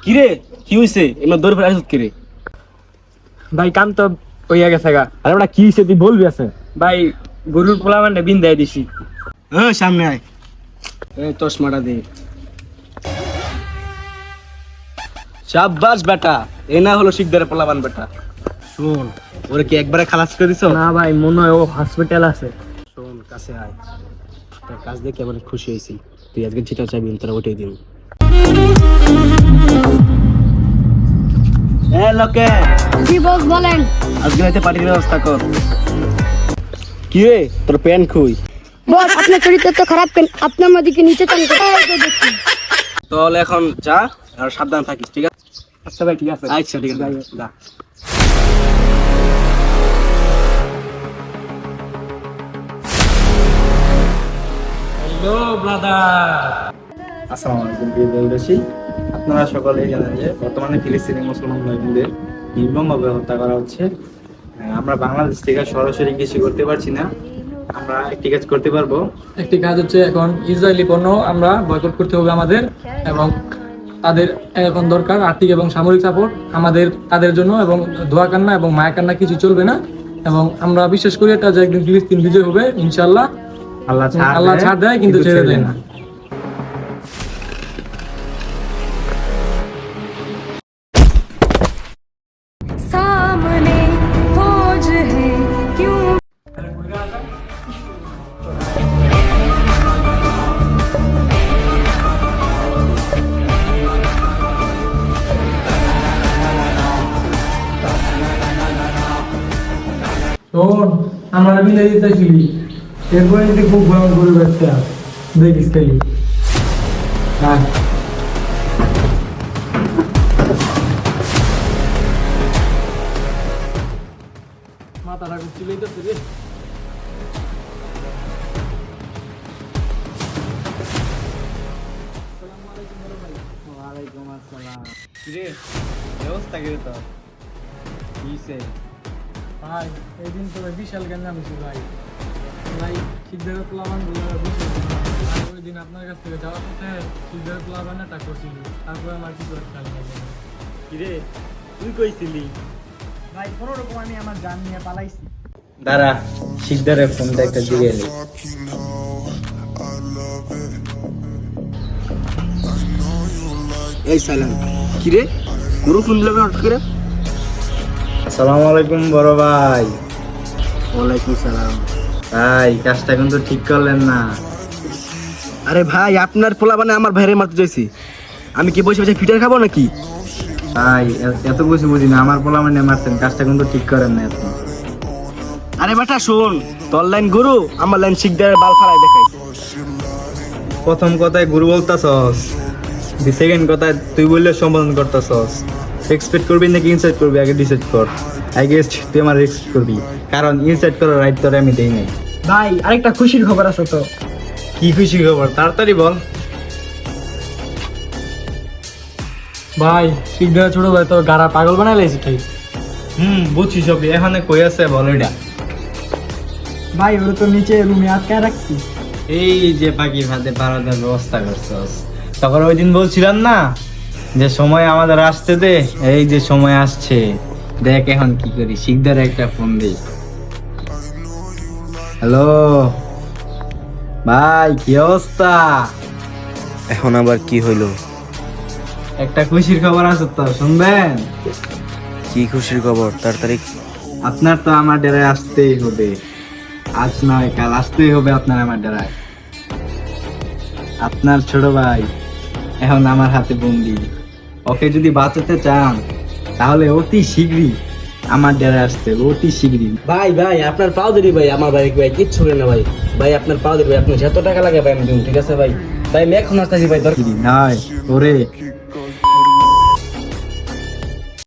কিরে কি হইছে এমন দৌড়ে ফেলে আসছিস কিরে? ভাই কাম তো হইয়া গেছে গা। আরে ওটা কি হইছে তুই বলবি আছে? ভাই গরুর পোলাবানটা বিন দিয়ে দিছি। সামনে আয়, চশমাটা দে। শাবাশ বেটা, এ না হলো শিকদারের পোলাবান বেটা। শোন, ওরে কি একবারে খালাস করে দিছো? না ভাই মনে হয় ও হসপিটাল আছে। শোন কাছে আয়, তোর কাজ দেখে অনেক খুশি হয়েছি। তুই আজকে যেটা চাইবি তোরা ওটাই দিন। লোকে জি বস বলেন। আজকে রাতে পার্টির ব্যবস্থা কর। কি রে তোর প্যান্ট খুই? বস আপনার চরিত্র তো খারাপ, কেন আপনার মধ্যে নিচে টান দেখি। তাহলে এখন যা আর সাবধান থাকিস, ঠিক আছে? আচ্ছা ভাই ঠিক আছে। আচ্ছা ঠিক আছে, যা। Hello brother. আসসালামু আলাইকুম প্রিয় দেশবাসী, আপনারা সকলেই জানেন যে বর্তমানে ফিলিস্তিনি মুসলমান ভাইদের নির্মমভাবে হত্যা করা হচ্ছে। আমরা বাংলাদেশ থেকে সরাসরি কিছু করতে পারছি না, আমরা একটি কাজ করতে পারবো। একটি কাজ হচ্ছে এখন ইসরায়েলি পণ্য আমরা বয়কট করতে হবে আমাদের, এবং তাদের এখন দরকার আর্থিক এবং সামরিক সাপোর্ট আমাদের তাদের জন্য, এবং দোয়া কান্না এবং মায়া কান্না কিছু চলবে না। এবং আমরা বিশ্বাস করি এটা যে একদিন ফিলিস্তিন বিজয় হবে ইনশাআল্লাহ। আল্লাহ ছাড় দেয় কিন্তু ছেড়ে দেয় না। सामने फौज है क्यों শোন, আমরা বিদায় দিতেছিলি, এরপরে যদি খুব ভয়ঙ্কর করে ব্যবসা দেখিস তাই। হ্যাঁ মাথাটা খুব চিলাইতেছে রে। কিরে ব্যবস্থা করে তো কিসে? ভাই এই দিন তো বিশাল জ্ঞান নামছি ভাই। ভাই সিদ্ধার্থ প্লাবান ওই দিন আপনার কাছ থেকে যাওয়ার পথে সিদ্ধার্থ প্লাবান একটা করছিল, তারপরে আমার কিছু একটা কিরে তুই কইছিলি? ভাই কোনো রকম আমি আমার জান নিয়ে পালাইছি। দাঁড়া, শিকদারের ফোনটা একটা দিয়ে এলি। এই সালাম কিরে গরু ফোন দিলাম হঠাৎ করে? আসসালামু আলাইকুম বড় ভাই। ওয়ালাইকুম সালাম। ভাই কাজটা কিন্তু ঠিক করলেন না। আরে ভাই আপনার পোলাবানে আমার ভাইরে মারতে চাইছি, আমি কি বসে বসে ফিটার খাবো নাকি? ভাই এত কিছু বুঝি না, আমার পোলা মানে মারছেন, কাজটা কিন্তু ঠিক করেন না আপনি। আরে বেটা শোন, তোর লাইন গরু আমার লাইন শিকদারের বাল ফালাই দেখাই। প্রথম কথায় গুরু বলতাছস, সেকেন্ড কথায় তুই বললে সম্বোধন করতাছস। এক্সপেক্ট করবি নাকি ইনসাইড করবি আগে ডিসাইড কর। আই গেস তুই আমার এক্সপেক্ট করবি, কারণ ইনসাইড করার রাইট তোরে আমি দেই নাই। ভাই আরেকটা খুশির খবর আছে তো। কি খুশি খবর তাড়াতাড়ি বল। ভাই সিদ্ধার্থ ছোট ভাই তো গাড়া পাগল বানাই লাইছি তাই। বুঝছি সবই, এখানে কই আছে বল এটা। ভাই ওরা তো নিচে রুমে আটকায় রাখছি। এই যে পাখি ভাতে পারাদের ব্যবস্থা করছস, তখন ওই দিন বলছিলাম না যে সময় আমাদের আসতে দে, এই যে সময় আসছে, দেখ এখন কি করি। শিকদার একটা ফোন দিই। হ্যালো ভাই, কি অবস্থা? এখন আবার কি হইলো? একটা খুশির খবর আছে তো, শুনবেন? কি খুশির খবর? তাড়াতাড়ি। আপনার তো আমার ডেরায় আসতেই হবে, আজ নয় কাল আসতেই হবে আপনার আমার ডেরায়। আপনার ছোট ভাই এখন আমার হাতে বন্দি। ওকে যদি বাঁচাতে চান তাহলে অতি শীঘ্রই আমার ডেরায় আসতে, অতি শীঘ্রই। ভাই ভাই আপনার পাও ধরি ভাই, আমার ভাই ভাই কিচ্ছু করে না ভাই। ভাই আপনার পাও ধরি ভাই, আপনি যত টাকা লাগে ভাই আমি দিন, ঠিক আছে ভাই? ভাই আমি এখন আসতেছি ভাই, দরকার নয় ওরে